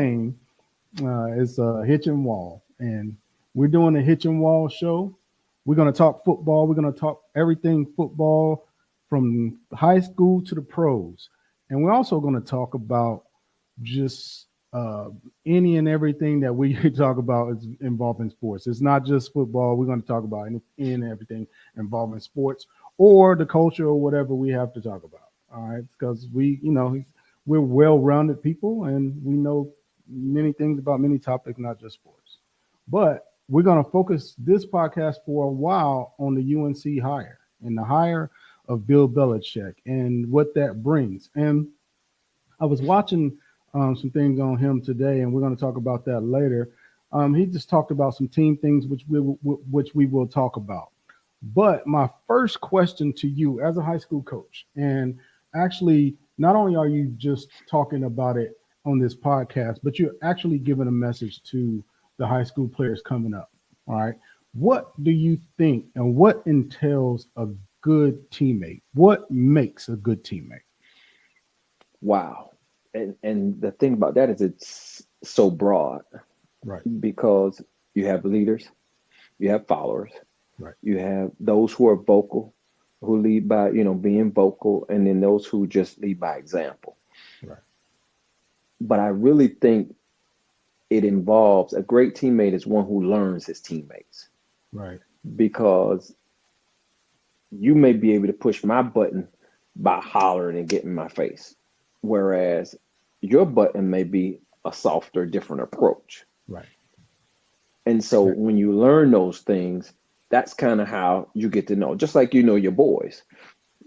name is Hitch and Wall, and we're doing a Hitch and Wall show. We're going to talk football. We're going to talk everything football from high school to the pros, and we're also going to talk about just any and everything that we talk about is involving sports. It's not just football. We're going to talk about any and everything involving sports or the culture or whatever we have to talk about. All right, because we're well-rounded people and we know many things about many topics, not just sports. But we're going to focus this podcast for a while on the UNC hire and the hire of Bill Belichick and what that brings. And I was watching some things on him today, and we're going to talk about that later. He just talked about some team things, which we will talk about. But my first question to you as a high school coach, and actually, not only are you just talking about it on this podcast, but you're actually giving a message to the high school players coming up. All right. What do you think and what entails a good teammate? What makes a good teammate? Wow. And the thing about that is it's so broad. Right. Because you have leaders, you have followers, right. You have those who are vocal, who lead by, being vocal, and then those who just lead by example. Right. But I really think it involves a great teammate is one who learns his teammates. Right. Because you may be able to push my button by hollering and getting in my face, whereas your button may be a softer, different approach. Right. And so when you learn those things, that's kind of how you get to know, just like your boys.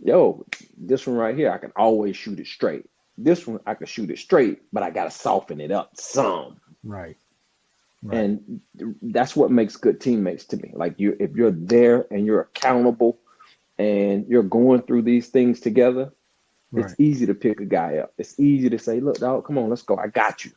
Yo, this one right here, I can always shoot it straight. This one, I can shoot it straight, but I got to soften it up some. Right. And that's what makes good teammates to me. Like if you're there and you're accountable and you're going through these things together, it's easy to pick a guy up. It's easy to say, look, dog, come on, let's go. I got you.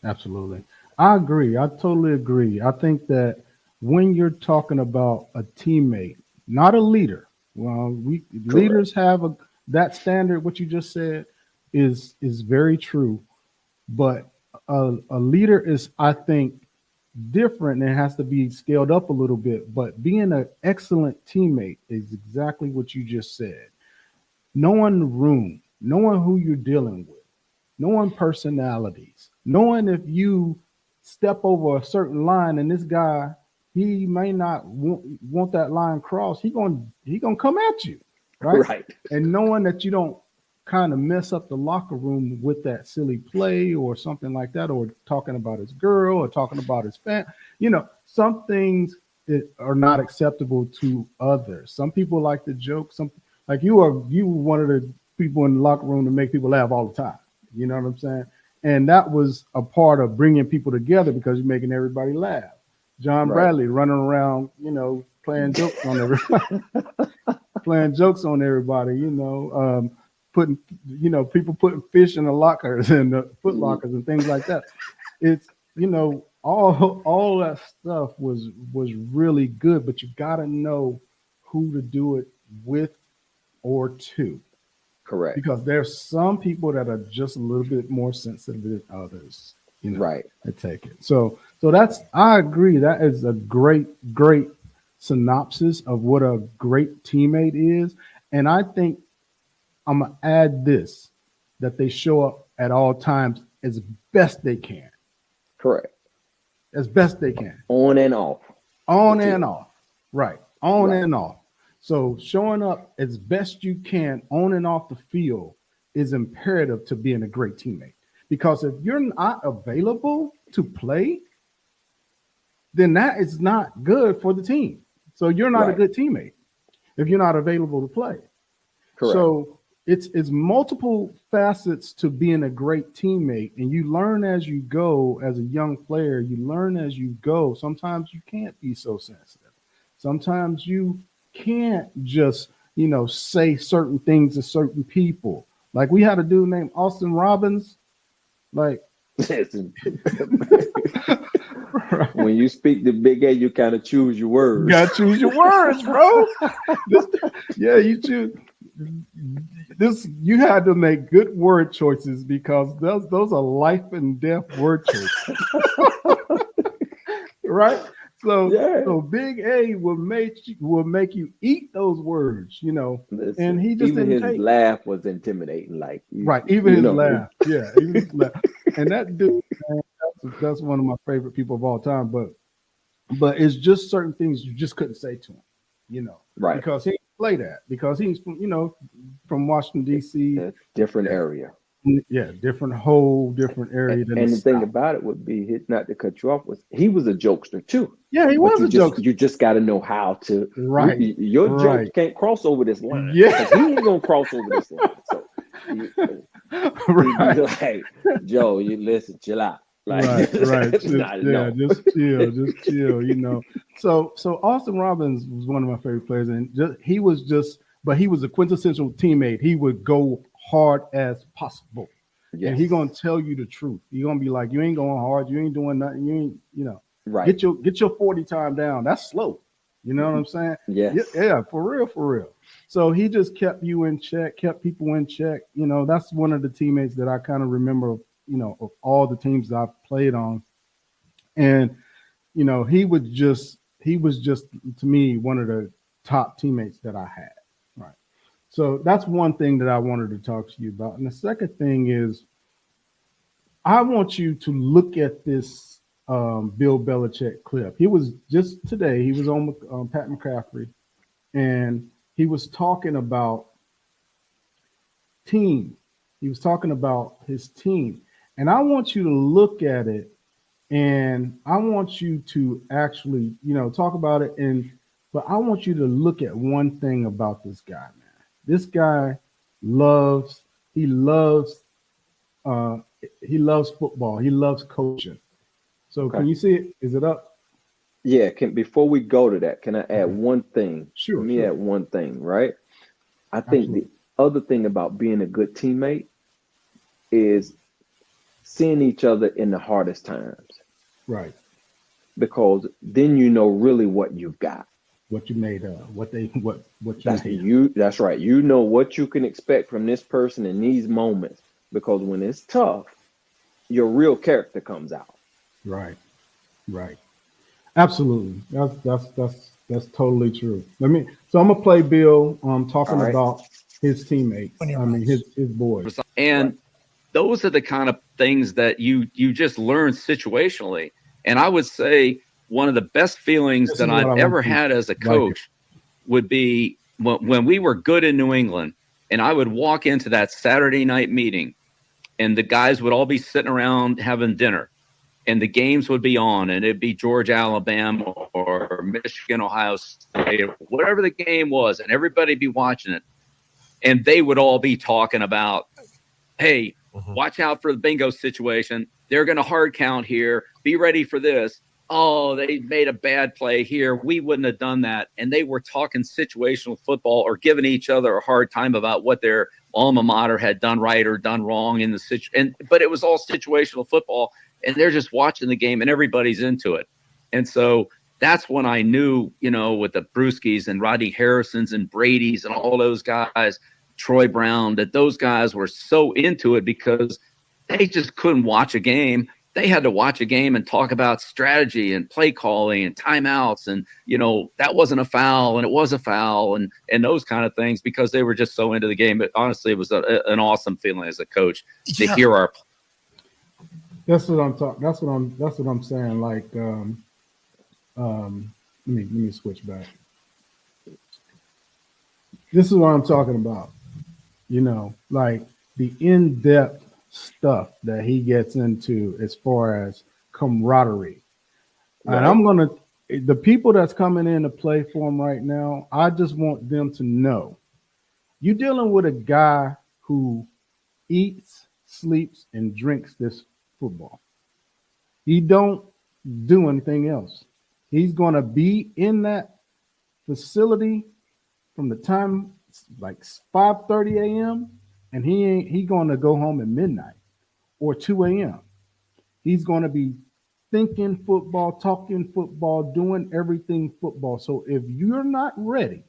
Absolutely. I agree. I totally agree. I think that when you're talking about a teammate, not a leader, leaders have that standard. What you just said is very true, but a leader is, I think, different and it has to be scaled up a little bit. But being an excellent teammate is exactly what you just said. Knowing the room, knowing who you're dealing with, knowing personalities, knowing if you step over a certain line and this guy, he may not want that line crossed. He gonna come at you, right? Right. And knowing that you don't kind of mess up the locker room with that silly play or something like that, or talking about his girl or talking about his fan. Some things are not acceptable to others. Some people like to joke. Like you were one of the people in the locker room to make people laugh all the time. You know what I'm saying? And that was a part of bringing people together because you're making everybody laugh. John Bradley running around, playing jokes on everybody, putting, people putting fish in the lockers and the foot lockers and things like that. It's, all that stuff was really good, but you got to know who to do it with or to. Correct. Because there's some people that are just a little bit more sensitive than others, right. To take it. So I agree. That is a great synopsis of what a great teammate is. And I think I'm going to add this, that they show up at all times as best they can. Correct. As best they can. On and off. On and off. Right. On and off. So showing up as best you can on and off the field is imperative to being a great teammate. Because if you're not available to play, then that is not good for the team. So you're not a good teammate if you're not available to play. Correct. So it's multiple facets to being a great teammate, and you learn as you go. As a young player, you learn as you go. Sometimes you can't be so sensitive. Sometimes you can't just, say certain things to certain people. Like we had a dude named Austin Robbins. Like when you speak to Big A, you kind of choose your words. You gotta choose your words, bro. You choose. this you had to make good word choices because those are life and death word choices, right? Yeah. So Big A will make you eat those words, and Listen, he just even didn't his take laugh was intimidating. Like right. Even you his know, laugh, yeah, even his laugh, and that dude, man, that's one of my favorite people of all time. But it's just certain things you just couldn't say to him, right. because he didn't play that because he's from Washington D.C. A different area. Yeah, whole different area than the And the thing South. about it would be, not to cut you off, was he was a jokester too. Yeah, he But was a joke. you just got to know how to. Right, Your jokes right. can't cross over this line because Yeah, he ain't gonna cross over this line. So he, he'd be right, like, Joe, you listen, chill out. Like, right. Yeah, no, just chill. So Austin Robbins was one of my favorite players, and but he was a quintessential teammate. He would go hard as possible, and yes, he gonna tell you the truth. He gonna be like, you ain't going hard, you ain't doing nothing, you ain't, right, get your 40 time down. That's slow. You know what I'm saying? Yeah, yes, yeah, for real, for real. So he just kept you in check, kept people in check. That's one of the teammates that I kind of remember, of all the teams that I've played on. And, he was just to me one of the top teammates that I had. Right. So that's one thing that I wanted to talk to you about. And the second thing is I want you to look at this Bill Belichick clip. He was just today, he was on Pat McCaffrey, and he was talking about team. He was talking about his team. And I want you to look at it and I want you to actually, talk about it. But I want you to look at one thing about this guy, man. This guy loves, he loves, uh, he loves football. He loves coaching. So okay, can you see it? Is it up? yeah. Can Before we go to that, can I add Okay. one thing? Let Sure, me sure. add one thing. Right. I think the Absolutely. other thing about being a good teammate is seeing each other in the hardest times, Right. because then you know really what you've got. What you made of, what you here. That's right. You know what you can expect from this person in these moments, because when it's tough, your real character comes out. Right. Right. Absolutely. That's totally true. So I'm gonna play Bill All talking right. about his teammates. I mean his boys. Right. And those are the kind of things that you just learn situationally. And I would say one of the best feelings This is that what I've I want ever you had as a right here. coach would be when we were good in New England, and I would walk into that Saturday night meeting, and the guys would all be sitting around having dinner, and the games would be on, and it'd be Georgia, Alabama, or Michigan, Ohio State, or whatever the game was, and everybody'd be watching it, and they would all be talking about, hey, watch out for the bingo situation. They're going to hard count here. Be ready for this. Oh, they made a bad play here. We wouldn't have done that. And they were talking situational football or giving each other a hard time about what their alma mater had done right or done wrong in the situation. But it was all situational football, and they're just watching the game, and everybody's into it. And so that's when I knew, with the Brewskis and Rodney Harrisons and Brady's and all those guys, Troy Brown, that those guys were so into it because they just couldn't watch a game. They had to watch a game and talk about strategy and play calling and timeouts, and that wasn't a foul and it was a foul, and those kind of things, because they were just so into the game. But honestly, it was an awesome feeling as a coach to hear our. That's what I'm talking. That's what I'm saying. Like, let me switch back. This is what I'm talking about. Like the in-depth stuff that he gets into as far as camaraderie. And Right. the people that's coming in to play for him right now, I just want them to know you're dealing with a guy who eats, sleeps, and drinks this football. He don't do anything else. He's going to be in that facility from the time like 5:30 a.m. and he going to go home at midnight or 2 a.m. He's going to be thinking football, talking football, doing everything football. So if you're not ready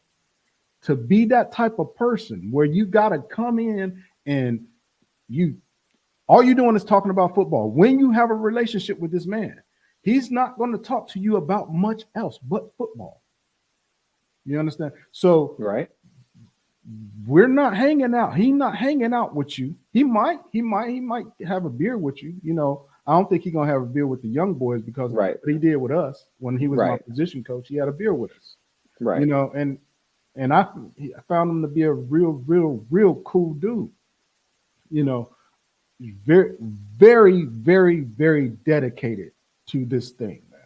to be that type of person where you got to come in and all you're doing is talking about football. When you have a relationship with this man, he's not going to talk to you about much else but football. You understand? So Right. we're not hanging out. He's not hanging out with you. He might have a beer with you. You know, I don't think he's gonna have a beer with the young boys because Right. what he did with us when he was my Right. position coach. He had a beer with us. Right. You know, and I found him to be a real cool dude. You know, very, very, very, very dedicated to this thing, man.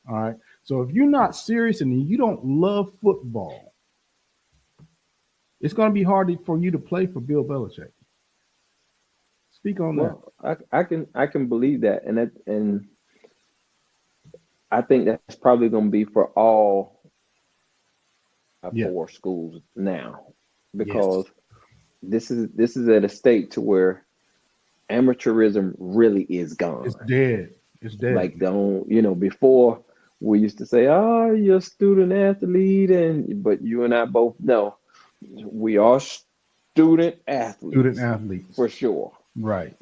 All right. So if you're not serious and you don't love football, it's going to be hard for you to play for Bill Belichick. Speak on that. Well, I can believe that, and I think that's probably going to be for all four schools now, because this is at a state to where amateurism really is gone. It's dead. It's dead. Like before we used to say, "Oh, you're a student athlete," but you and I both know we are student athletes. Student athletes. For sure. Right.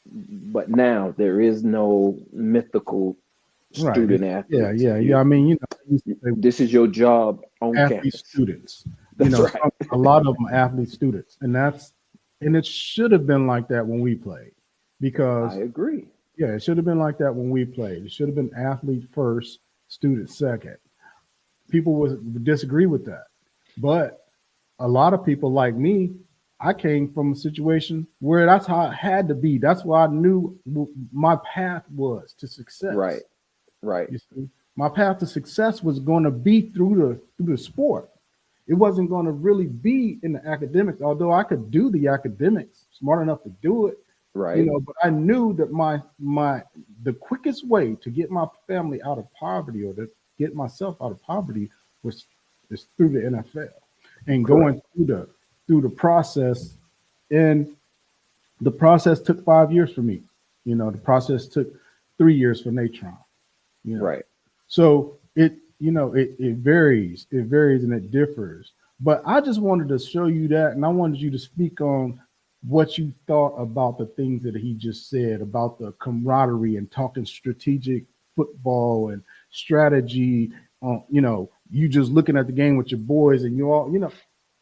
But now there is no mythical student athlete. Yeah. I mean, this is your job on athlete campus. Students. That's right. A lot of them are athlete students, and it should have been like that when we played. Because I agree. Yeah, it should have been like that when we played. It should have been athlete first, student second. People would disagree with that, but a lot of people like me, I came from a situation where that's how it had to be. That's why I knew my path was to success. Right. You see, my path to success was going to be through the sport. It wasn't going to really be in the academics, although I could do the academics, smart enough to do it. Right. But I knew that the quickest way to get my family out of poverty or to get myself out of poverty is through the NFL and going through the process. And the process took 5 years for me. The process took 3 years for Natron. Right. So it varies. It varies and it differs. But I just wanted to show you that, and I wanted you to speak on what you thought about the things that he just said about the camaraderie and talking strategic football and strategy. You just looking at the game with your boys and you all,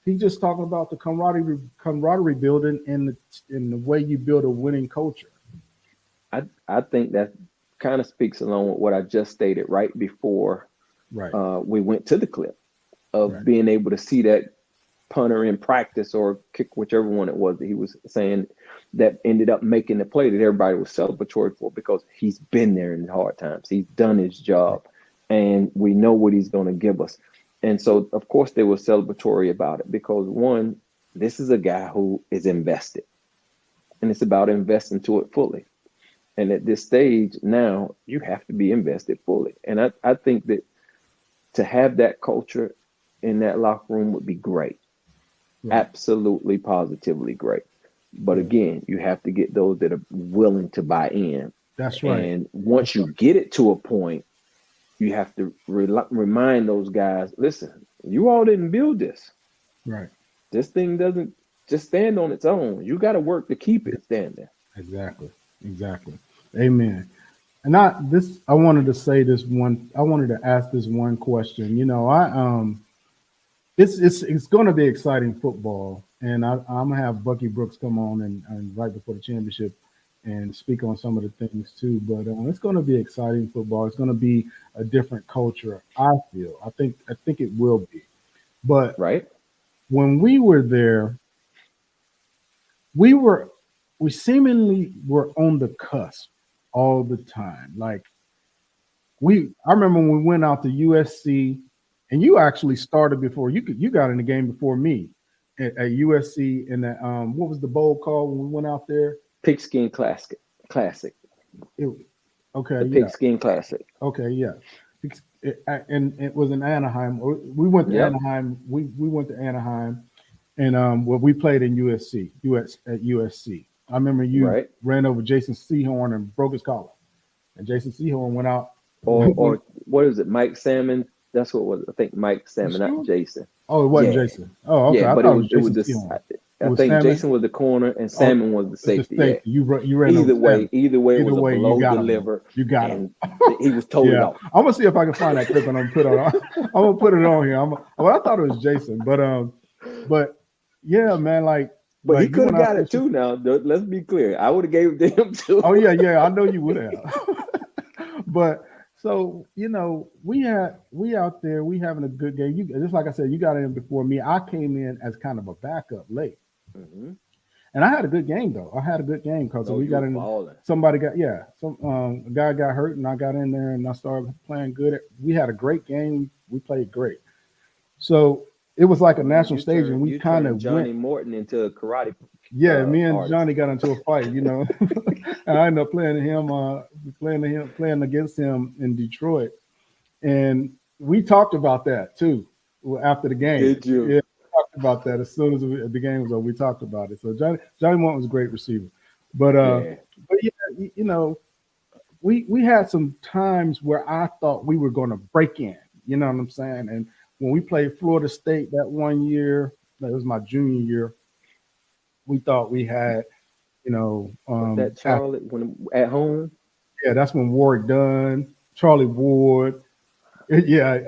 he's just talking about the camaraderie building and the way you build a winning culture. I think that kind of speaks along with what I just stated right before we went to the clip of being able to see that punter in practice or kick, whichever one it was that he was saying that ended up making the play that everybody was celebratory for, because he's been there in hard times. He's done his job and we know what he's going to give us. And so, of course, they were celebratory about it because, one, this is a guy who is invested, and it's about investing to it fully. And at this stage now, you have to be invested fully. And I think that to have that culture in that locker room would be great. Absolutely, positively great. But again, you have to get those that are willing to buy in. That's right. And once you get it to a point, you have to remind those guys, listen, you all didn't build this. Right. This thing doesn't just stand on its own. You got to work to keep it standing. Exactly. Amen. And I wanted to ask this one question. It's going to be exciting football, and I'm gonna have Bucky Brooks come on and right before the championship and speak on some of the things too. But it's going to be exciting football. It's going to be a different culture. I think it will be. But when we were there, we seemingly were on the cusp all the time. Like I remember when we went out to USC. And you actually started before you got in the game before me at USC in that what was the bowl called when we went out there? Pigskin Classic. The Pigskin Classic. Okay, yeah. And it was in Anaheim. We went to Anaheim. We went to Anaheim, and we played in at USC. I remember you ran over Jason Sehorn and broke his collar, and Jason Sehorn went out. Or what is it, Mike Salmon? That's what it was. I think Mike Salmon, not Jason. Oh, it wasn't Yeah, Jason. Oh, okay. yeah, I but thought it was it was Jason this. Keelan. It I was think Salmon. Jason was the corner and Oh, Salmon was the it's the safety. Yeah. safety. You ran over Salmon. Either way, it Either was a way, you below got him. deliver, You got him. and he was totally Yeah, off. I'm gonna see if I can find that clip and I'm put on. I'm gonna put it on here. Well, I thought it was Jason, but yeah, man, But he you could went have out got there. it too. Now, let's be clear. I would have gave it to him too. Oh yeah, I know you would have. But so we out there, we having a good game. You just like I said, you got in before me. I came in as kind of a backup late. Mm-hmm. And I had a good game though. I had a good game because we got in. Balling. Somebody got a guy got hurt, and I got in there and I started playing good. We had a great game. We played great. So it was like a national stage, and we kind of Johnny went. Morton into a karate. Yeah, me and artist. Johnny got into a fight, and I ended up playing against him in Detroit, and we talked about that too after the game. Did you? Yeah, we talked about that as soon as the game was over. We talked about it. So Johnny Morton was a great receiver, but yeah, we had some times where I thought we were going to break in. You know what I'm saying? And when we played Florida State that one year, that was my junior year, we thought we had, that Charlie when at home. Yeah, that's when Warwick Dunn, Charlie Ward. Yeah,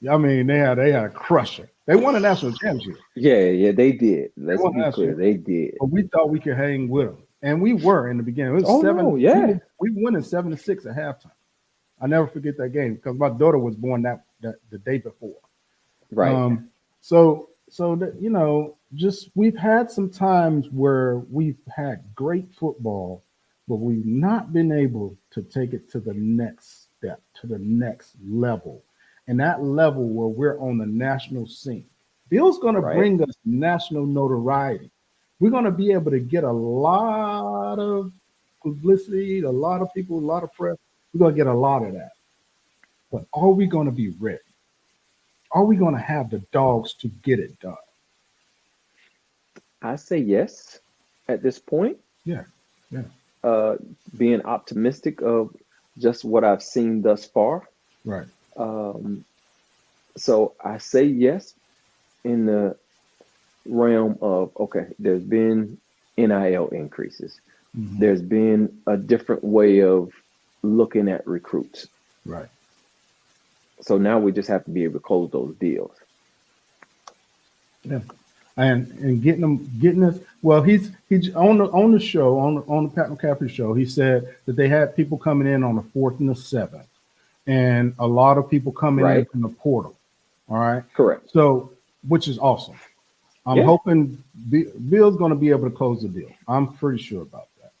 I mean they had a crusher. They won a national championship. Yeah, they did. Let's be clear, they did. But we thought we could hang with them, and we were in the beginning. It was 7. No, yeah, we won 7-6 at halftime. I never forget that game because my daughter was born that the day before. Right. So that, just we've had some times where we've had great football, but we've not been able to take it to the next step, to the next level. And that level where we're on the national scene. Bill's going to bring us national notoriety. We're going to be able to get a lot of publicity, a lot of people, a lot of press. We're going to get a lot of that. But are we going to be ready? Are we going to have the dogs to get it done? I say yes at this point. Yeah. Being optimistic of just what I've seen thus far. Right. So I say yes in the realm of, okay, there's been NIL increases. Mm-hmm. There's been a different way of looking at recruits. Right. So now we just have to be able to close those deals. Yeah. And getting us. Well, he's on the show on the Pat McCaffrey show. He said that they had people coming in on the 4th and the 7th, and a lot of people coming in from the portal. All right, correct. So, which is awesome. I'm hoping Bill's going to be able to close the deal. I'm pretty sure about that.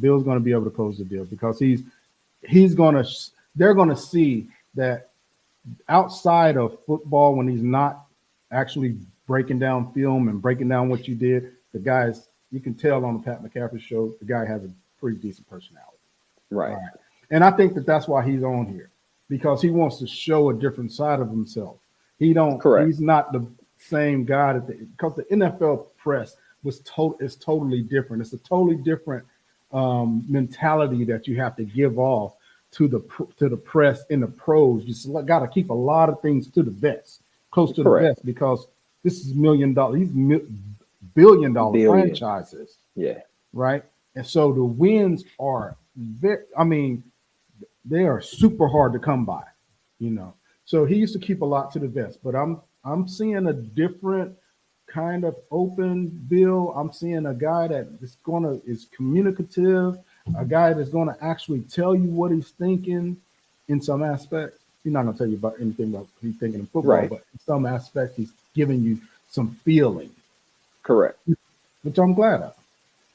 Bill's going to be able to close the deal because he's going to. They're going to see that outside of football, when he's not actually breaking down film and breaking down what you did, the guys, you can tell on the Pat McCaffrey show, the guy has a pretty decent personality. Right. And I think that's why he's on here, because he wants to show a different side of himself. He's not the same guy because the NFL press is totally different. It's a totally different mentality that you have to give off to the press in the pros. You just got to keep a lot of things to the vest, close to the vest, because this is $1 million, these billion-dollar franchises. Yeah. Right. And so the wins are they are super hard to come by, So he used to keep a lot to the vest, but I'm seeing a different kind of open Bill. I'm seeing a guy that is communicative, a guy that's going to actually tell you what he's thinking in some aspects. He's not going to tell you about anything about what he's thinking in football, but in some aspects, he's giving you some feeling. Correct. Which I'm glad of.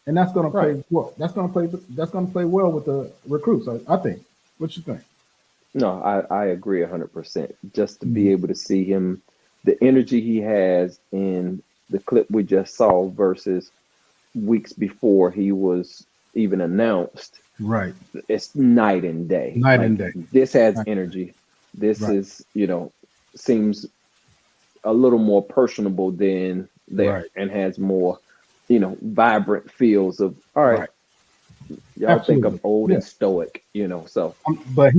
And that's going to play well. That's going to play well with the recruits, I think. What you think? No, I agree 100%. Just to be able to see him, the energy he has in the clip we just saw versus weeks before he was even announced. Right. It's night and day. Night and day. This has energy. This is, seems a little more personable than there and has more, vibrant feels of, all right, y'all Absolutely. think I'm old and stoic, so. But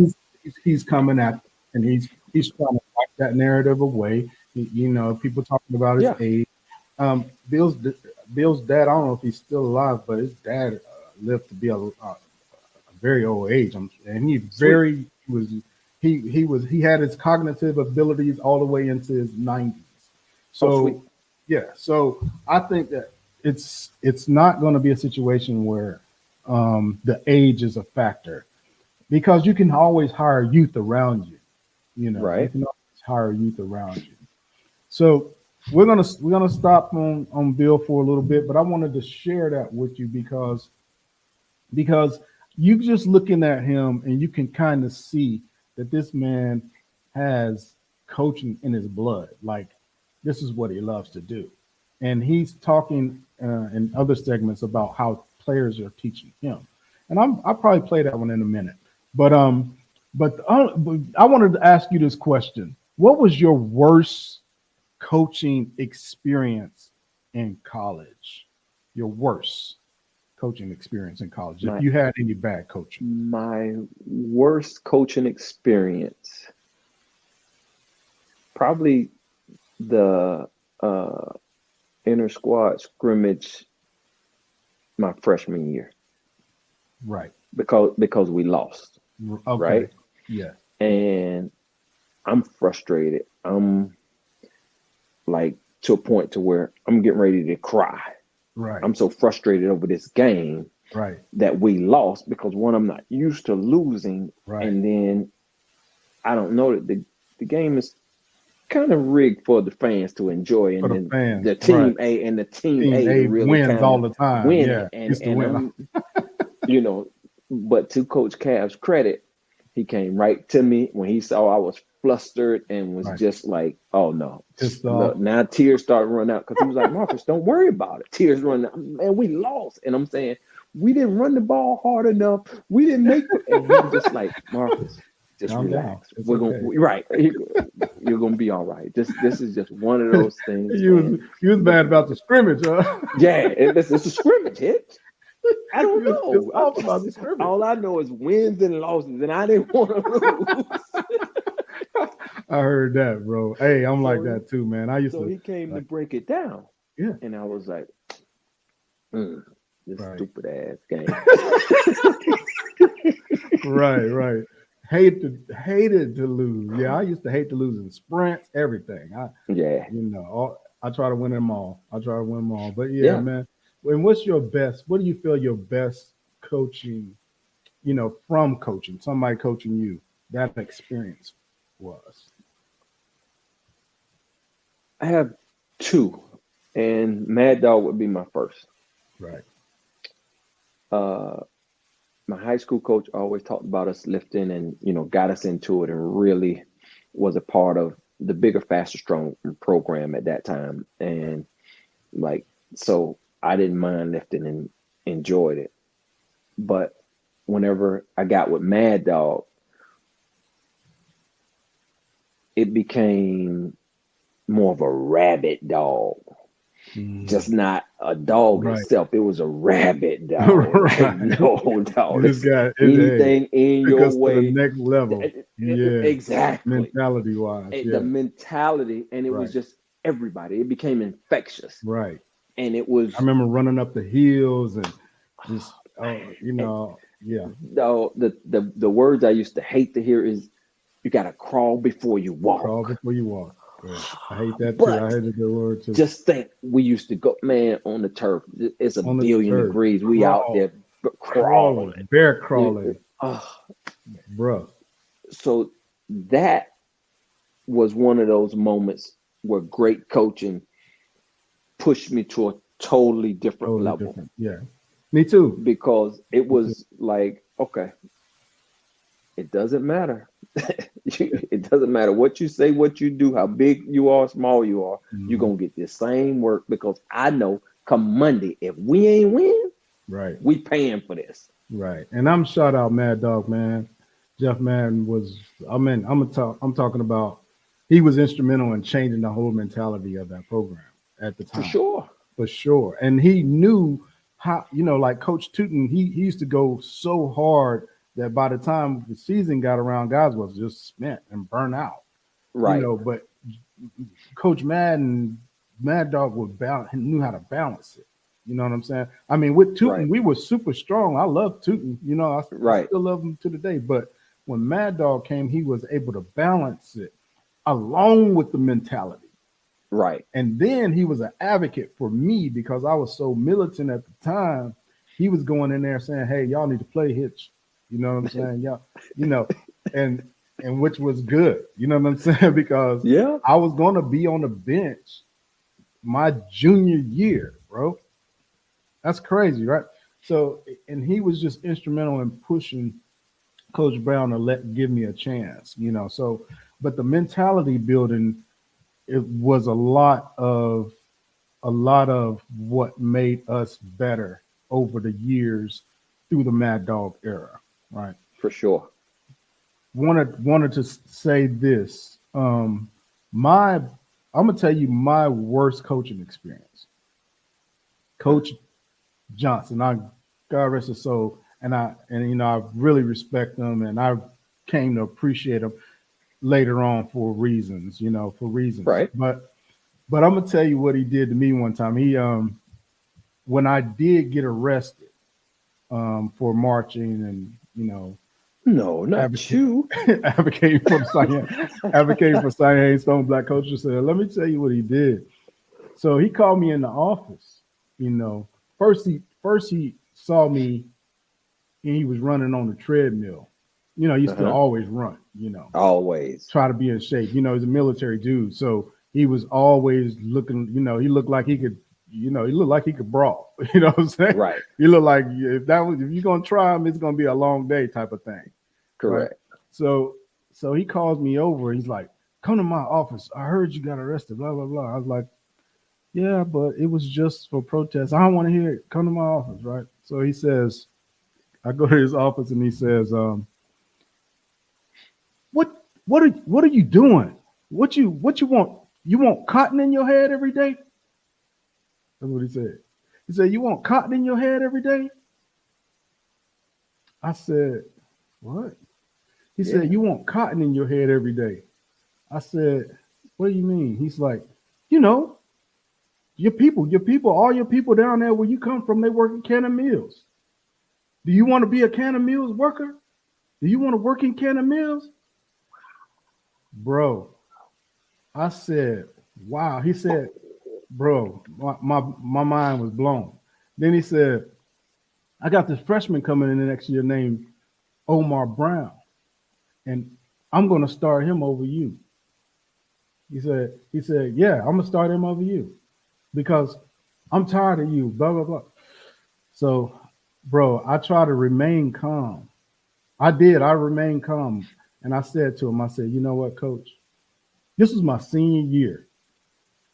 he's coming at, and he's trying to wipe that narrative away. You know, people talking about his Yeah. age. Bill's dad. I don't know if he's still alive, but his dad lived to be a very old age. And he had his cognitive abilities all the way into his 90s. So yeah, so I think that it's not going to be a situation where the age is a factor, because you can always hire youth around you. You know, you can always hire youth around you. So we're gonna stop on Bill for a little bit, but I wanted to share that with you because you just looking at him and you can kind of see that this man has coaching in his blood. Like, this is what he loves to do. And he's talking in other segments about how players are teaching him. And I'll probably play that one in a minute. But I wanted to ask you this question. What was your worst coaching experience in college? Your worst coaching experience in college, if you had any bad coaching? My worst coaching experience, probably the inter squad scrimmage my freshman year. Right. Because we lost. Okay. Right? Yeah. And I'm frustrated. I'm like to a point to where I'm getting ready to cry. Right. I'm so frustrated over this game. Right. That we lost because, one, I'm not used to losing. Right. And then I don't know that the game is kind of rigged for the fans to enjoy, and then the team A and the team A really wins all the time. Win yeah. it. And I'm, you know, but to Coach Cav's credit, he came right to me when he saw I was flustered and was just like, oh no. Look, now tears start running out, because he was like, Marcus, don't worry about it. Tears running out. Man, we lost. And I'm saying, we didn't run the ball hard enough. We didn't make it. And I'm just like, Marcus, just relax. We're okay. You're gonna be all right. This is just one of those things. You was mad about the scrimmage, huh? Yeah, it's a scrimmage hit. I don't know. All I know is wins and losses, and I didn't want to lose. I heard that, bro. Hey, I'm like that too, man. He came to break it down. Yeah. And I was like, this stupid ass game. Right. Hated to lose. Yeah, I used to hate to lose in sprints, everything. I try to win them all. But yeah, man. And what do you feel your best coaching, from coaching, somebody coaching you, that experience was? I have two, and Mad Dog would be my first. Right. My high school coach always talked about us lifting and, got us into it, and really was a part of the Bigger, Faster, Strong program at that time. And so I didn't mind lifting and enjoyed it. But whenever I got with Mad Dog, it became more of a rabid dog. Just not a dog itself. It was a rabid dog. No dog. Anything in your way. To the next level. Yeah. Exactly. Mentality wise. The mentality, and it was just everybody. It became infectious. Right. And it was. I remember running up the hills and just, yeah. The words I used to hate to hear is, you got to crawl before you walk. Crawl before you walk. Yeah. I hate that too. I hated the word too. Just think, we used to go, man, on the turf. It's a billion degrees. We out there crawling. Bear crawling. Bruh. So that was one of those moments where great coaching pushed me to a totally different level. Yeah. Me too. Because it was like, okay, it doesn't matter. It doesn't matter what you say, what you do, how big you are, small you are. You're going to get the same work, because I know come Monday, if we ain't win, we paying for this. Right. And I'm shout out Mad Dog, man. Jeff Madden I'm talking about, he was instrumental in changing the whole mentality of that program at the time. For sure. And he knew how, like Coach Tootin, he used to go so hard that by the time the season got around, guys was just spent and burnt out. Right. But Coach Mad Dog knew how to balance it. You know what I'm saying? I mean, with Tootin, we were super strong. I love Tootin. You know, I still love him to the day. But when Mad Dog came, he was able to balance it along with the mentality. Right. And then he was an advocate for me because I was so militant at the time. He was going in there saying, "Hey, y'all need to play Hitch." You know what I'm saying? Y'all, you know, and which was good. You know what I'm saying? Because I was going to be on the bench my junior year, bro. That's crazy, right? So, and he was just instrumental in pushing Coach Brown to give me a chance, you know. So, but the mentality building, it was a lot of what made us better over the years through the Mad Dog era, right? For sure. Wanted to say this. I'm gonna tell you my worst coaching experience. Coach Johnson, God rest his soul, and you know I really respect him, and I came to appreciate him later on for reasons, Right. But I'm gonna tell you what he did to me one time. He when I did get arrested for marching and no, not you advocating for Cyan Stone Black Culture Center. Let me tell you what he did. So he called me in the office. First he saw me and he was running on the treadmill. He used to always run. Always try to be in shape. He's a military dude, so he was always looking. He looked like he could. He looked like he could brawl. You know what I'm saying? Right. He looked like if you're gonna try him, it's gonna be a long day type of thing. Correct. Right? So he calls me over. He's like, "Come to my office. I heard you got arrested." Blah blah blah. I was like, "Yeah, but it was just for protest. I don't want to hear it. Come to my office." Right. So he says, I go to his office and he says, What are you doing? What you want? You want cotton in your head every day? That's what he said. He said, "You want cotton in your head every day?" I said, "What?" He said, "You want cotton in your head every day?" I said, "What do you mean?" He's like, your people, all your people down there where you come from, they work in Cannon Mills. Do you want to be a Cannon Mills worker? Do you want to work in Cannon Mills? Bro, I said, wow. He said, bro, my mind was blown. Then he said, "I got this freshman coming in the next year named Omar Brown, and I'm going to start him over you." He said, "Yeah, I'm going to start him over you because I'm tired of you, blah, blah, blah." So, bro, I try to remain calm. I remained calm. And I said to him, I said, "You know what, Coach? This is my senior year."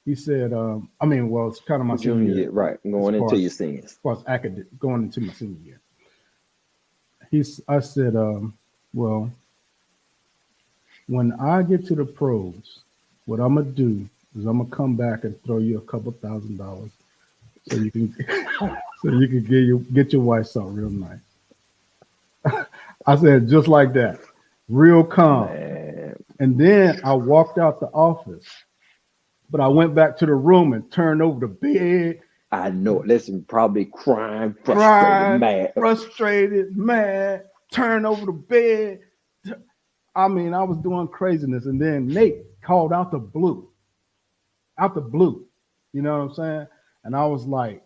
He said, it's kind of my junior year. Right, going into your seniors. As far as academic, going into my senior year. I said, well, when I get to the pros, what I'm going to do is I'm going to come back and throw you a couple $1,000 so you can get your wife something real nice. I said, just like that, real calm. Man. And then I walked out the office, but I went back to the room and turned over the bed. I know. Listen, probably crying, frustrated, mad, turn over the bed. I mean, I was doing craziness. And then Nate called out the blue. You know what I'm saying? And I was like,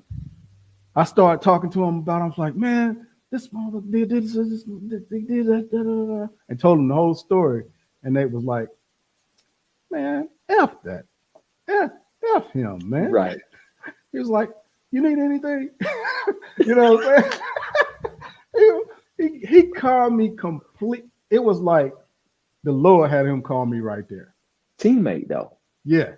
I started talking to him about it. I was like, "Man, this mother did this, they did that, and told him the whole story. And Nate was like, "Man, F that. F him, man." Right. He was like, "You need anything?" You know what I'm saying? He called me complete. It was like the Lord had him call me right there. Teammate, though. Yeah.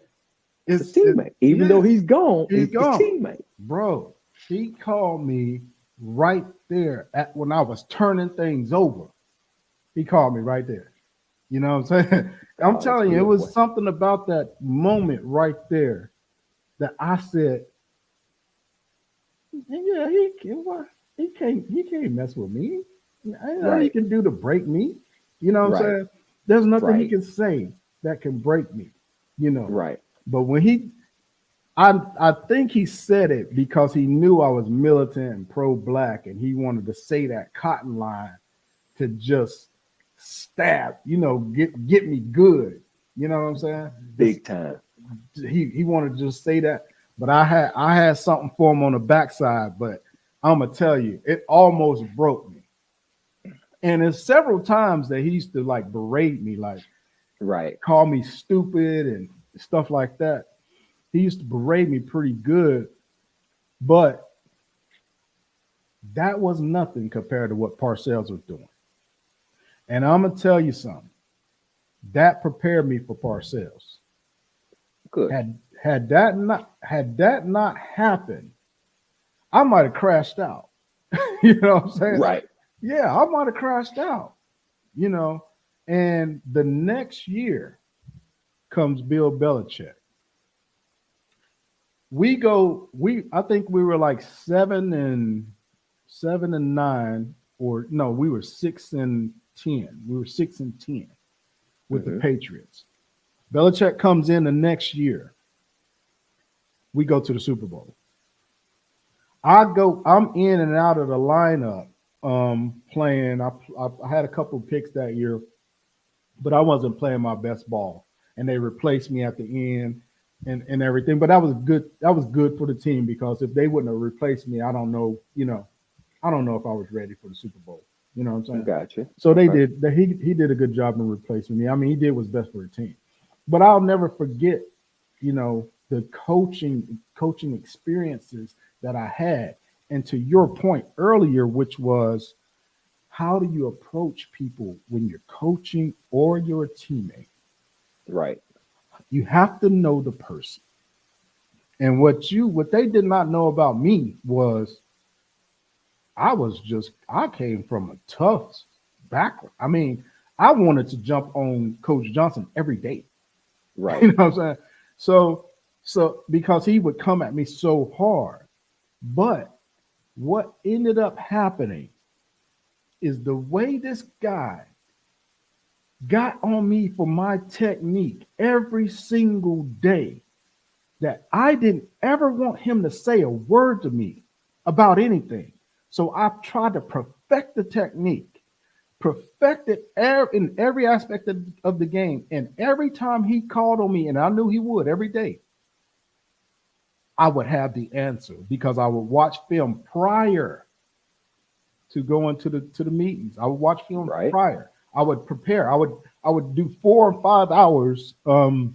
It's a teammate. Even though he's gone, he's gone. Teammate. Bro, he called me right there when I was turning things over. He called me right there. You know what I'm saying? I'm telling you, it was something about that moment right there that I said, "Yeah, he can't mess with me. I know he can do to break me." You know what I'm saying? There's nothing he can say that can break me. you know. Right. But when I think he said it because he knew I was militant and pro-black, and he wanted to say that cotton line to just stab, get me good. You know what I'm saying? Big time. He wanted to just say that, but I had something for him on the backside, but I'm gonna tell you, it almost broke me. And there's several times that he used to like berate me, like Right. call me stupid and stuff like that. He used to berate me pretty good, but that was nothing compared to what Parcells was doing. And I'm gonna tell you something. That prepared me for Parcells. Good. Had that not happened, I might have crashed out. You know what I'm saying? Right. Yeah, I might have crashed out. You know, and the next year comes Bill Belichick. I think we were like 7-9, or no, we were 6-10. We were 6-10 with the Patriots. Belichick comes in the next year. We go to the Super Bowl. I'm in and out of the lineup playing. I had a couple picks that year, but I wasn't playing my best ball. And they replaced me at the end and everything. But that was good. That was good for the team, because if they wouldn't have replaced me, I don't know if I was ready for the Super Bowl. You know what I'm saying? Gotcha. So they did. He did a good job in replacing me. I mean, he did what's best for the team. But I'll never forget, the coaching experiences that I had. And to your point earlier, which was, how do you approach people when you're coaching or you're a teammate? Right. You have to know the person. And what they did not know about me was I came from a tough background. I mean, I wanted to jump on Coach Johnson every day. Right. You know what I'm saying? So because he would come at me so hard. But what ended up happening is the way this guy got on me for my technique every single day, that I didn't ever want him to say a word to me about anything. So I tried to perfect the technique, perfect it in every aspect of the game. And every time he called on me, and I knew he would every day, I would have the answer, because I would watch film prior to going to the meetings. I would watch film prior. I would prepare. I would do 4 or 5 hours on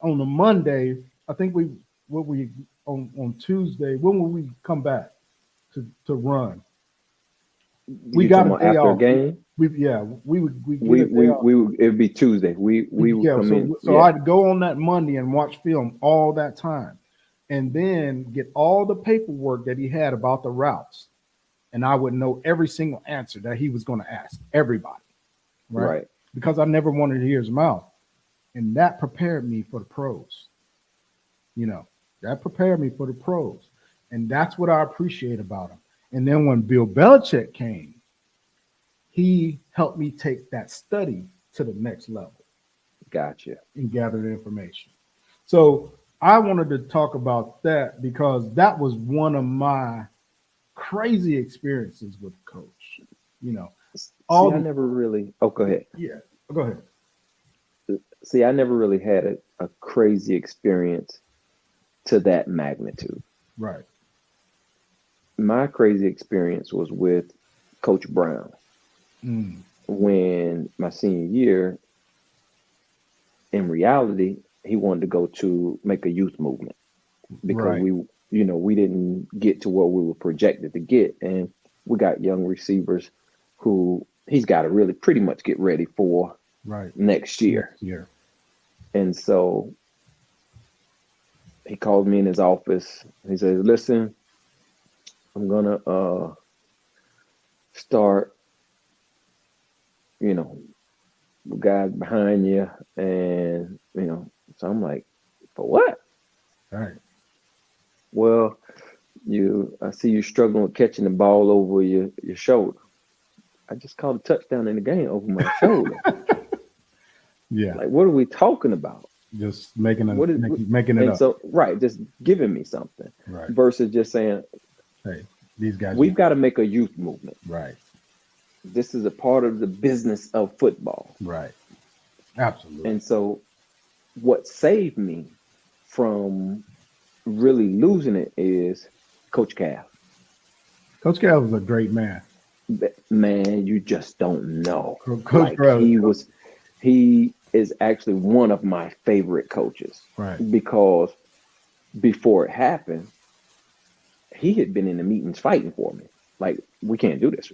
a Monday. I think on Tuesday. When will we come back to run? We got a day after off. A game. We It'd be Tuesday. We would come in. So I'd go on that Monday and watch film all that time, and then get all the paperwork that he had about the routes, and I would know every single answer that he was going to ask everybody, right? Because I never wanted to hear his mouth, and that prepared me for the pros. That prepared me for the pros, and that's what I appreciate about him. And then when Bill Belichick came, he helped me take that study to the next level. Gotcha. And gather the information. So I wanted to talk about that, because that was one of my crazy experiences with Coach. I never really. Oh, go ahead. Yeah, go ahead. See, I never really had a crazy experience to that magnitude. Right. My crazy experience was with Coach Brown. When my senior year, in reality, he wanted to go to make a youth movement, because we didn't get to where we were projected to get. And we got young receivers who he's got to really pretty much get ready for next year. And so he called me in his office. He says, listen, I'm going to start, guys behind you. And, so I'm like, for what? All right. Well, I see you struggling with catching the ball over your shoulder. I just caught a touchdown in the game over my shoulder. Yeah. Like, what are we talking about? Just making What is making it and up. so right, just giving me something Right. versus just saying, Hey, these guys. we've got to make a youth movement. Right. This is a part of the business of football. Right. Absolutely. And so what saved me from really losing it is Coach Calf. Coach Cal was a great man. Man, you just don't know. Coach Cal, He is actually one of my favorite coaches. right. Because before it happened, he had been in the meetings fighting for me. Like, we can't do this.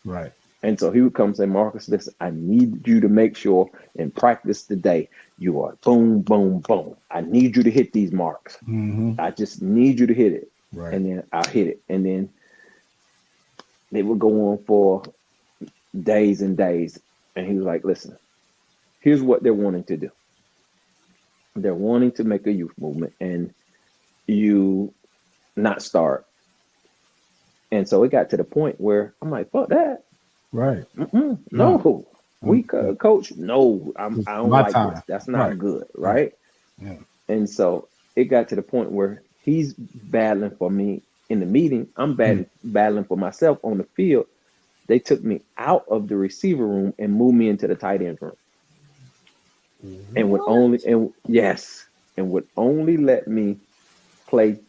Right. And so he would come and say, Marcus, listen, I need you to make sure in practice today you are boom, boom, boom. I need you to hit these marks. Mm-hmm. I just need you to hit it. Right. And then I'll hit it. And then they would go on for days and days. And he was like, listen, here's what they're wanting to do. They're wanting to make a youth movement and you not start. And so it got to the point where I'm like, fuck that. Right. No. We coach. No, I don't my like time. this. That's not Right. good. Right. Yeah. And so it got to the point where he's battling for me in the meeting. I'm battling for myself on the field. They took me out of the receiver room and moved me into the tight end room. And would only let me play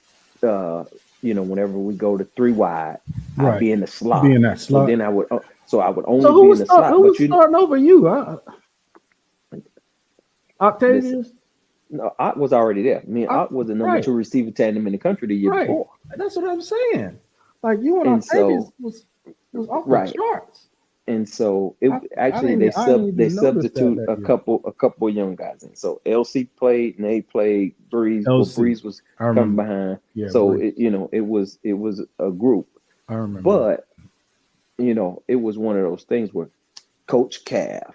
whenever we go to 3 wide, Right. I'd be in the slot. Be in that slot. So then I would only So who be in was the slot. who was starting over you? Octavius? No, Ott was already there. Me and Ott was the number 2 receiver tandem in the country the year before. That's what I'm saying. Like you and Octavius was off the charts. And so they substitute a couple of young guys in. So LC played and they played Breeze. Well, Breeze was coming behind. Yeah, so it was a group. I remember. But it was one of those things where Coach Calf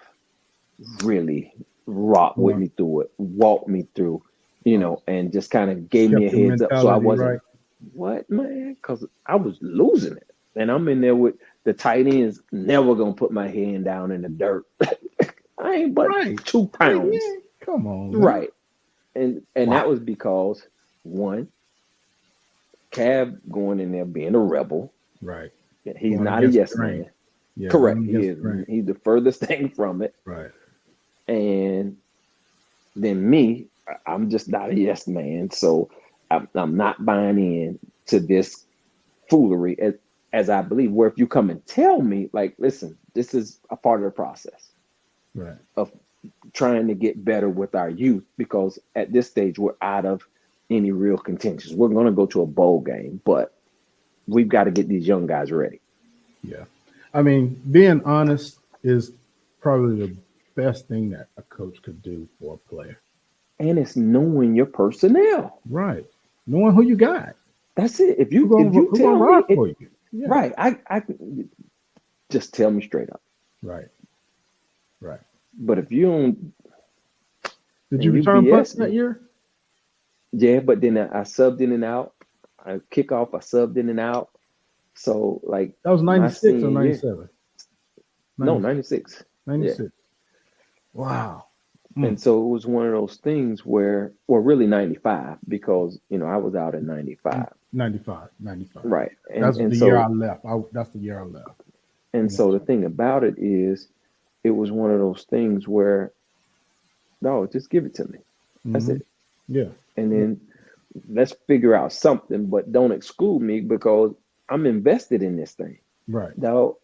really rocked with me through it, walked me through, and just kind of gave me a heads up. So I wasn't what, man? Because I was losing it. And I'm in there with the tight ends, never gonna put my hand down in the dirt. I ain't but 2 pounds. Yeah. Come on. Man. Right. And that was because one, Cav going in there being a rebel. Right. He's not a yes man. Yeah, correct. He's the furthest thing from it. Right. And then me, I'm just not a yes man. So I'm not buying in to this foolery as I believe, where if you come and tell me, like, listen, this is a part of the process of trying to get better with our youth, because at this stage, we're out of any real contentions. We're going to go to a bowl game, but we've got to get these young guys ready. Yeah. I mean, being honest is probably the best thing that a coach could do for a player. And it's knowing your personnel. Right. Knowing who you got. That's it. If you tell me, yeah. Right. I just tell me straight up. Right. Right. But if you don't, did you return punts that year? Yeah, but then I subbed in and out. I kick off. I subbed in and out. So like that was 96 or 97. No, 96. 96. Yeah. Wow. And so it was one of those things where, well, really 95, because I was out in 95. 95. Right. That's the year I left. That's the year I left. And so the thing about it is, it was one of those things where, no, just give it to me. That's it. Yeah. And then let's figure out something, but don't exclude me, because I'm invested in this thing. Right. Now,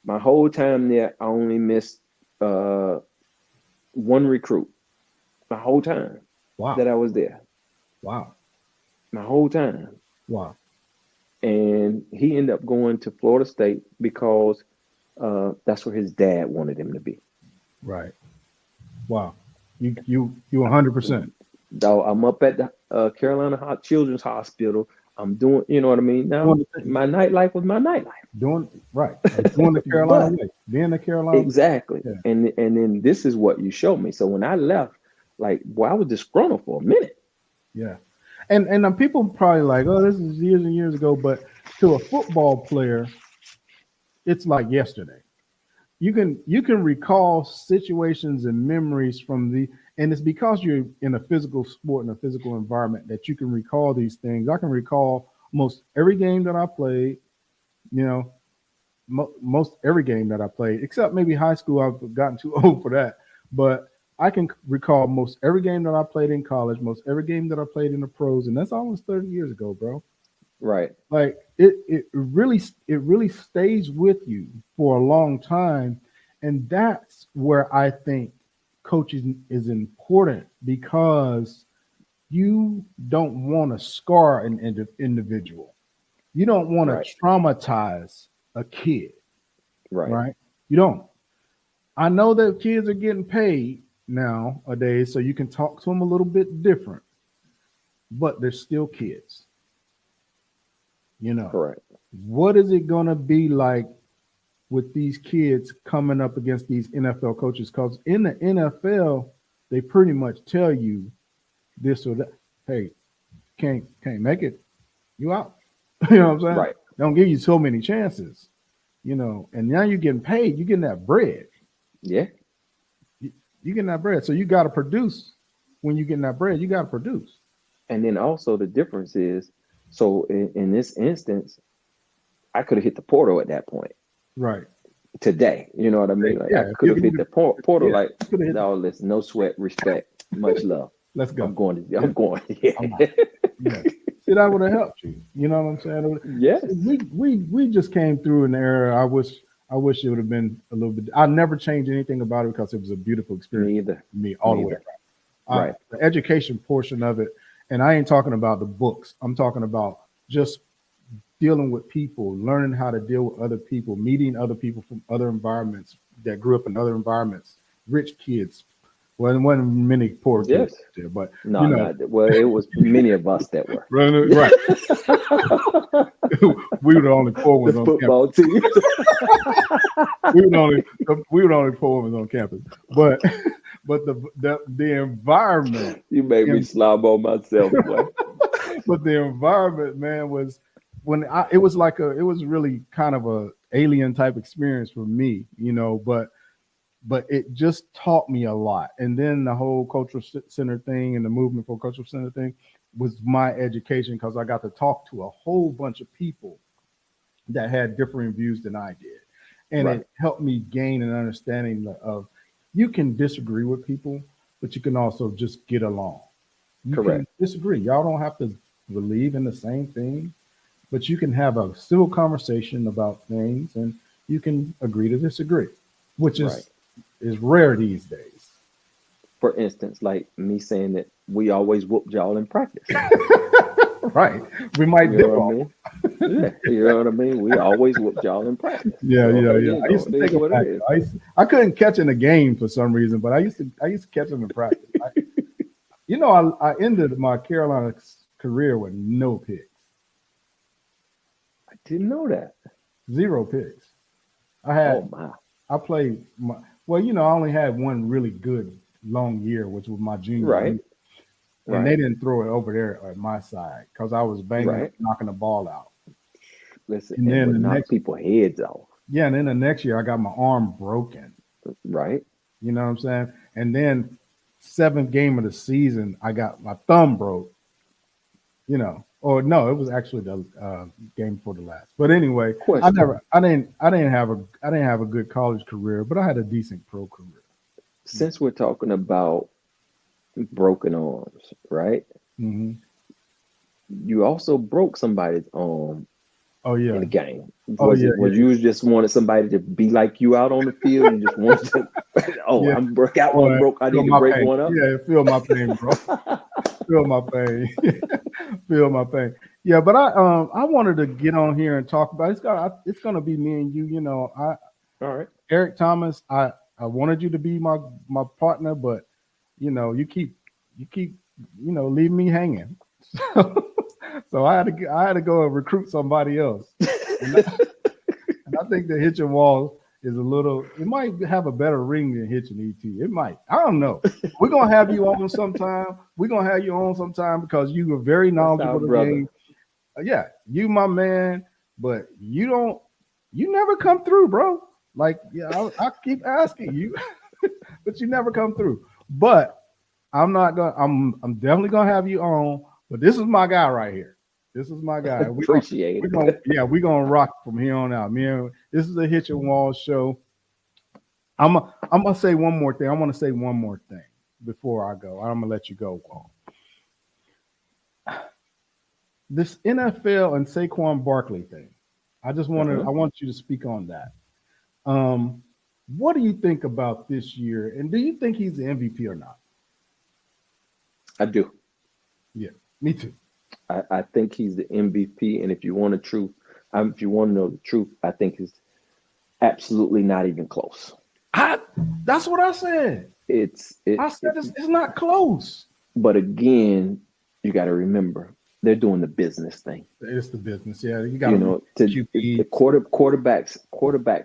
my whole time there, I only missed one recruit. My whole time that I was there. Wow. My whole time. Wow. And he ended up going to Florida State because that's where his dad wanted him to be. Right. Wow. You 100%. Though I'm up at the Carolina Children's Hospital. I'm doing, you know what I mean? Now my nightlife was my nightlife. Doing the Carolina way. Being the Carolina. Exactly. Yeah. And then this is what you showed me. So when I left, like, boy, I was disgruntled for a minute. Yeah. And people probably like, oh, this is years and years ago, but to a football player, it's like yesterday. You can recall situations and memories from And it's because you're in a physical sport and a physical environment that you can recall these things. I can recall most every game that I played, you know, most every game that I played, except maybe high school. I've gotten too old for that. But I can recall most every game that I played in college, most every game that I played in the pros, and that's almost 30 years ago, bro. Right. Like it really stays with you for a long time. And that's where I think coaching is important, because you don't want to scar an individual. You don't want Right. to traumatize a kid, Right. right? You don't. I know that kids are getting paid nowadays, so you can talk to them a little bit different, but they're still kids. You know, Correct. what is it going to be like with these kids coming up against these NFL coaches? Because in the NFL, they pretty much tell you this or that. Hey, can't make it, you out. You know what I'm saying? Right. They don't give you so many chances. You know, and now you're getting paid. You're getting that bread. Yeah. You're getting that bread. So you got to produce. When you're getting that bread, you got to produce. And then also the difference is, so in this instance, I could have hit the portal at that point Right. today. You know what I mean? Like Yeah, I could have hit the portal. yeah, Like, you coulda hit no, listen, no sweat, respect, much love. Let's go. I'm going. Yeah. I'm going. Yeah. I'm out. Yeah. See, that would have helped you. You know what I'm saying? Yes. We just came through an era. I wish it would have been a little bit. I never changed anything about it because it was a beautiful experience. Me either. For me all Me the way either. around. Right. The education portion of it, and I ain't talking about the books. I'm talking about just dealing with people, learning how to deal with other people, meeting other people from other environments that grew up in other environments, rich kids. Well, there wasn't many poor kids there, but No, you know, not well. It was many of us that were. right. We were the only poor ones The on football team. campus. We were the only poor ones on campus. But the environment. You made me slob on myself, boy. But the environment, man, was it was really kind of a alien type experience for me, you know, but it just taught me a lot. And then the whole cultural center thing and the movement for cultural center thing was my education, because I got to talk to a whole bunch of people that had different views than I did. And Right. it helped me gain an understanding of, you can disagree with people, but you can also just get along. You Correct. can disagree. Y'all don't have to believe in the same thing, but you can have a civil conversation about things, and you can agree to disagree, which is rare these days. For instance, like me saying that we always whooped y'all in practice. Right. We might You dip know what I off. mean? Yeah. You know what I mean? We always whooped y'all in practice. Yeah. You I used to know, it take is a what it is. practice. I couldn't catch in a game for some reason, but I used to catch them in practice. I ended my Carolina career with no picks, I didn't know that. 0 picks. Oh my. I played I only had one really good long year, which was my junior Right. year. And they didn't throw it over there at my side because I was banging, knocking the ball out. Listen, And then would the knock next- people heads off. Yeah, and then the next year I got my arm broken. Right. You know what I'm saying? And then 7th game of the season, I got my thumb broke. You know, or no, it was actually the game before the last. But anyway, Question. I didn't have a good college career, but I had a decent pro career. Since we're talking about broken arms, right? Mm-hmm. You also broke somebody's arm Oh yeah. in the game. Was You just wanted somebody to be like you out on the field? You just wanted to, Yeah. I'm broke out one broke. I need to break pain. one up. Yeah, feel my pain, bro. Feel my pain. Feel my pain. Yeah, but I wanted to get on here and talk about it's gonna be me and you. You know, All right. Eric Thomas. I wanted you to be my partner, but you know, you keep leaving me hanging. So I had to go and recruit somebody else. And I think the Hitch and Wall is it might have a better ring than Hitch and ET. It might. I don't know. We're gonna have you on sometime. We're gonna have you on sometime because you are very knowledgeable of the game. Yeah, you my man, but you never come through, bro. Like, yeah, I keep asking you, but you never come through. But I'm not gonna. I'm definitely gonna have you on. But this is my guy right here. This is my guy. Appreciate it. We're gonna rock from here on out. Man, this is a Hitch and Wall show. I'm gonna say one more thing. I want to say one more thing before I go. I'm gonna let you go, Wall. This NFL and Saquon Barkley thing. I just want to. I want you to speak on that. What do you think about this year? And do you think he's the MVP or not? I do. Yeah, me too. I think he's the MVP, and if you want the truth, if you want to know the truth, I think he's absolutely not even close. That's what I said. It's not close. But again, you got to remember they're doing the business thing. It's the business, yeah. You got the quarterbacks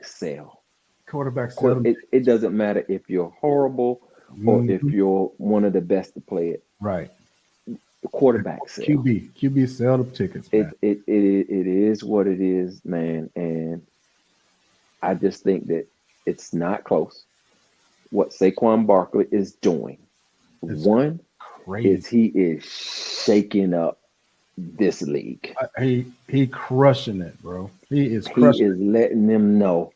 sell. Quarterbacks sell. It doesn't matter if you're horrible or if you're one of the best to play it. Right. The quarterback sell. QB sell the tickets. Man. It is what it is, man. And I just think that it's not close. What Saquon Barkley is doing, is he is shaking up this league. He crushing it, bro. He is letting them know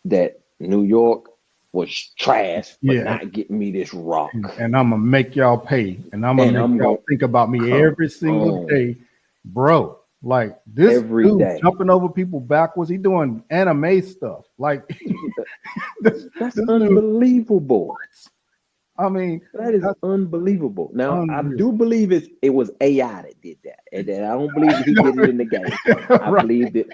that New York was trash, but not getting me this rock. And I'm gonna make y'all pay. And I'm gonna make y'all think about me every single day, bro. Like this every dude day. Jumping over people backwards. He doing anime stuff. Like that's unbelievable. I mean, that is unbelievable. Now, I do believe it was AI that did that, and I don't believe he did it in the game. I believe that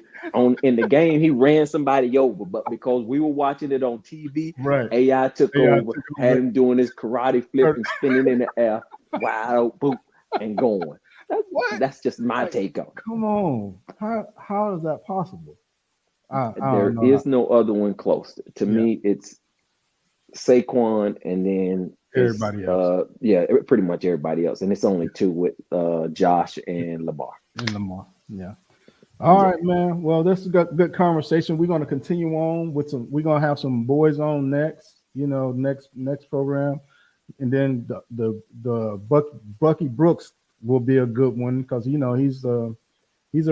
in the game he ran somebody over, but because we were watching it on TV, AI took over, had him doing his karate flip and spinning in the air, wide open and going. That's just my take on it. Come on, how is that possible? There is no other one close to me. It's Saquon, and then everybody else. Pretty much everybody else, and it's only two with Josh and Lamar. Yeah. All right, man. Well, this is a good conversation. We're going to continue on with some. We're going to have some boys on next. Next program, and then the Bucky Brooks will be a good one because he's a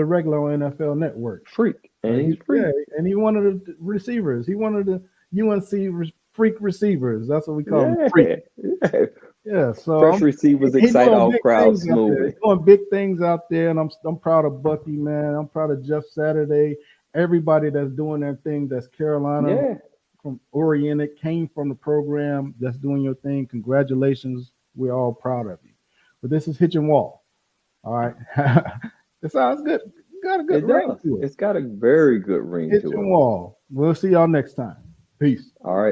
regular on NFL Network. Freak, and he's freak. Yeah, and he one of the receivers. He one of the UNC freak receivers. That's what we call him. Freak. Yeah. So fresh receivers excite all crowds moving. He's doing big things out there, and I'm proud of Bucky, man. I'm proud of Jeff Saturday. Everybody that's doing their thing. That's Carolina from oriented, came from the program. That's doing your thing. Congratulations. We're all proud of you. But this is Hitch and Wall. All right. It sounds good. Got a good ring to it. It's got a very good ring to it. Hitch and Wall. We'll see y'all next time. Peace. All right.